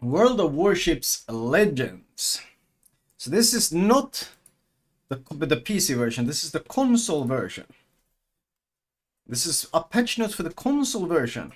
World of Warships Legends. So this is not the PC version, this is the console version. This is a patch note for the console version.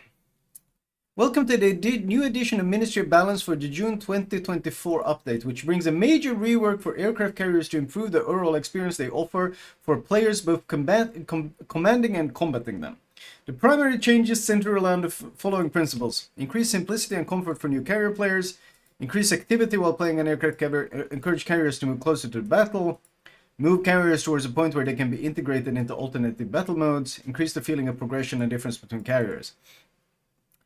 Welcome to the new edition of Ministry of Balance for the June 2024 update, which brings a major rework for aircraft carriers to improve the overall experience they offer for players both commanding and combating them. The primary changes center around the following principles: increase simplicity and comfort for new carrier players, increase activity while playing an aircraft carrier, encourage carriers to move closer to the battle, move carriers towards a point where they can be integrated into alternative battle modes, increase the feeling of progression and difference between carriers.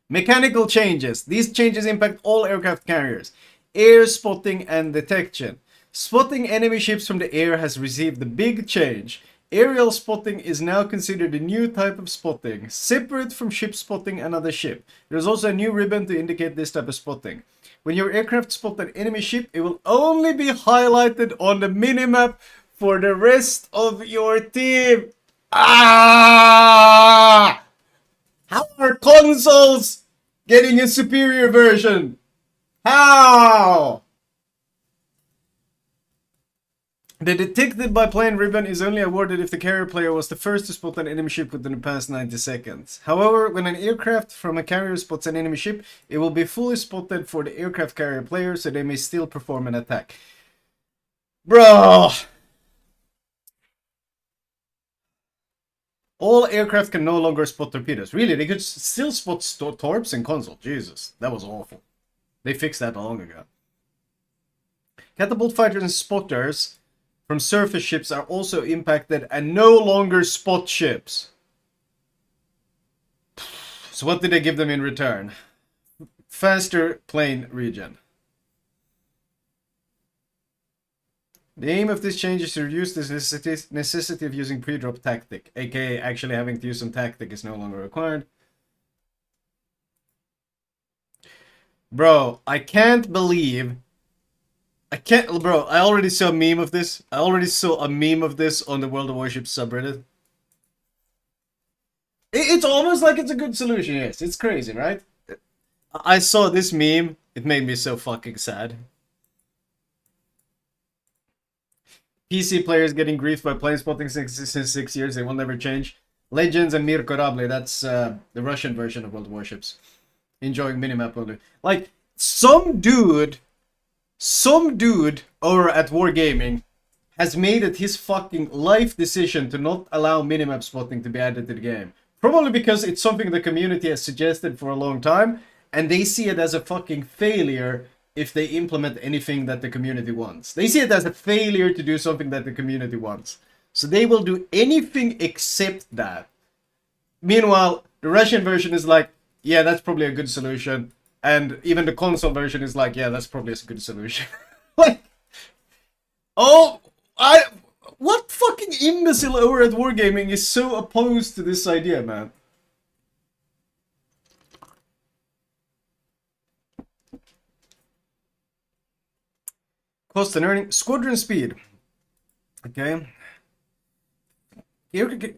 Mechanical changes. These changes impact all aircraft carriers. Air spotting and detection. Spotting enemy ships from the air has received a big change. Aerial spotting is now considered a new type of spotting, separate from ship spotting another ship. There's also a new ribbon to indicate this type of spotting. When your aircraft spot an enemy ship, it will only be highlighted on the minimap for the rest of your team. Ah! How are consoles getting a superior version? How? The detected by plane ribbon is only awarded if the carrier player was the first to spot an enemy ship within the past 90 seconds. However, when an aircraft from a carrier spots an enemy ship, it will be fully spotted for the aircraft carrier player, so they may still perform an attack. Bro! All aircraft can no longer spot torpedoes. Really, they could still spot torps in console. Jesus, that was awful. They fixed that long ago. Catapult fighters and spotters from surface ships are also impacted and no longer spot ships. So what did they give them in return? Faster plane regen. The aim of this change is to reduce the necessity of using pre-drop tactic, aka actually having to use some tactic is no longer required. Bro, I can't believe... Bro, I already saw a meme of this. I already saw a meme of this on the World of Warships subreddit. It's almost like it's a good solution, yes. It's crazy, right? I saw this meme. It made me so fucking sad. PC players getting griefed by plane spotting since 6 years. They will never change. Legends and Mir Korabli. That's the Russian version of World of Warships. Enjoying minimap only. Like, some dude over at Wargaming has made it his fucking life decision to not allow minimap spotting to be added to the game. Probably because it's something the community has suggested for a long time, and they see it as a fucking failure if they implement anything that the community wants. They see it as a failure to do something that the community wants. So they will do anything except that. Meanwhile, the Russian version is like, yeah, that's probably a good solution. And even the console version is like, yeah, that's probably a good solution. Like, what fucking imbecile over at Wargaming is so opposed to this idea, man? Cost and earning. Squadron speed. Okay.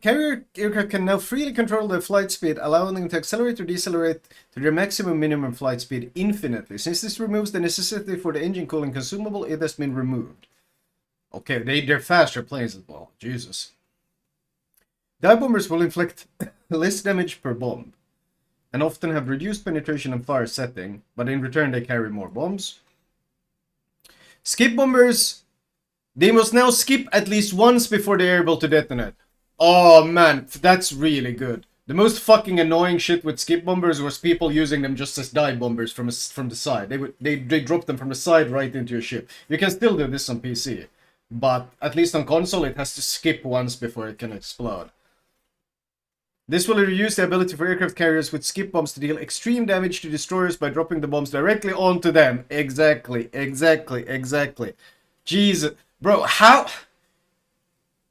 Carrier aircraft can now freely control their flight speed, allowing them to accelerate or decelerate to their maximum minimum flight speed infinitely. Since this removes the necessity for the engine cooling consumable, it has been removed. Okay, they're faster planes as well. Jesus. Dive bombers will inflict less damage per bomb, and often have reduced penetration and fire setting, but in return they carry more bombs. Skip bombers, they must now skip at least once before they are able to detonate. Oh man, that's really good. The most fucking annoying shit with skip bombers was people using them just as dive bombers from the side. They drop them from the side right into your ship. You can still do this on PC, but at least on console it has to skip once before it can explode. This will reduce the ability for aircraft carriers with skip bombs to deal extreme damage to destroyers by dropping the bombs directly onto them. Exactly. Jesus. Bro, how...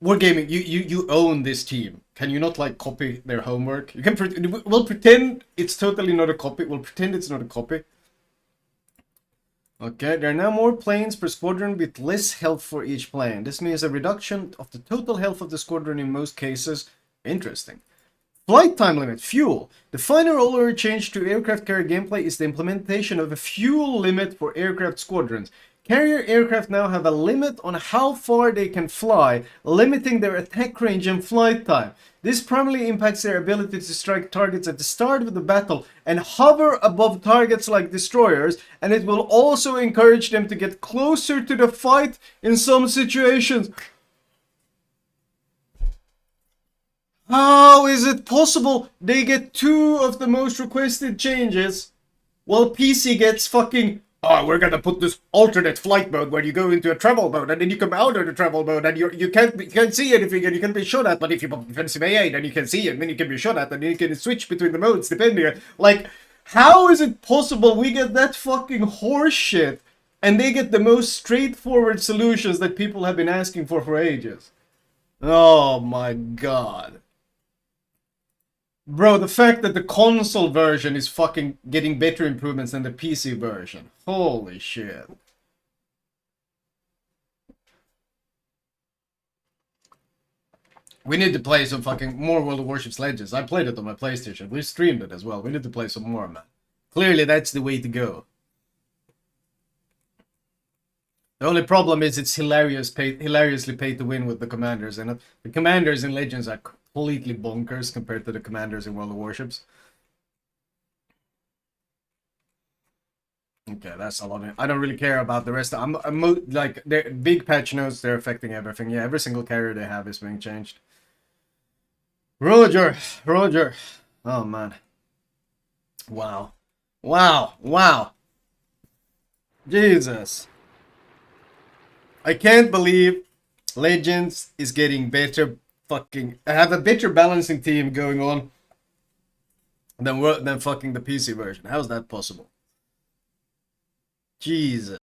Wargaming, you own this team. Can you not, like, copy their homework? You can we'll pretend it's totally not a copy. We'll pretend it's not a copy. Okay, there are now more planes per squadron with less health for each plane. This means a reduction of the total health of the squadron in most cases. Interesting. Flight time limit, fuel. The final roller change to aircraft carrier gameplay is the implementation of a fuel limit for aircraft squadrons. Carrier aircraft now have a limit on how far they can fly, limiting their attack range and flight time. This primarily impacts their ability to strike targets at the start of the battle and hover above targets like destroyers, and it will also encourage them to get closer to the fight in some situations. How is it possible they get 2 of the most requested changes while PC gets fucking, oh, we're gonna put this alternate flight mode where you go into a travel mode and then you come out of the travel mode and you can't see anything and you can be shot at, but if you put defensive AA then you can see it and then you can be shot at and then you can switch between the modes depending on, like, how is it possible we get that fucking horse shit and they get the most straightforward solutions that people have been asking for ages? Oh my god. Bro, the fact that the console version is fucking getting better improvements than the PC version. Holy shit. We need to play some fucking more World of Warships Legends. I played it on my PlayStation. We streamed it as well. We need to play some more, man. Clearly, that's the way to go. The only problem is it's hilariously paid to win with the commanders. And the commanders in Legends are completely bonkers compared to the commanders in World of Warships. Okay, that's a lot. I don't really care about the rest. I'm like, they're big patch notes. They're affecting everything. Yeah, every single carrier they have is being changed. Roger. Oh man. Wow. Jesus. I can't believe Legends is getting better. Fucking, I have a better balancing team going on than fucking the PC version. How is that possible? Jesus.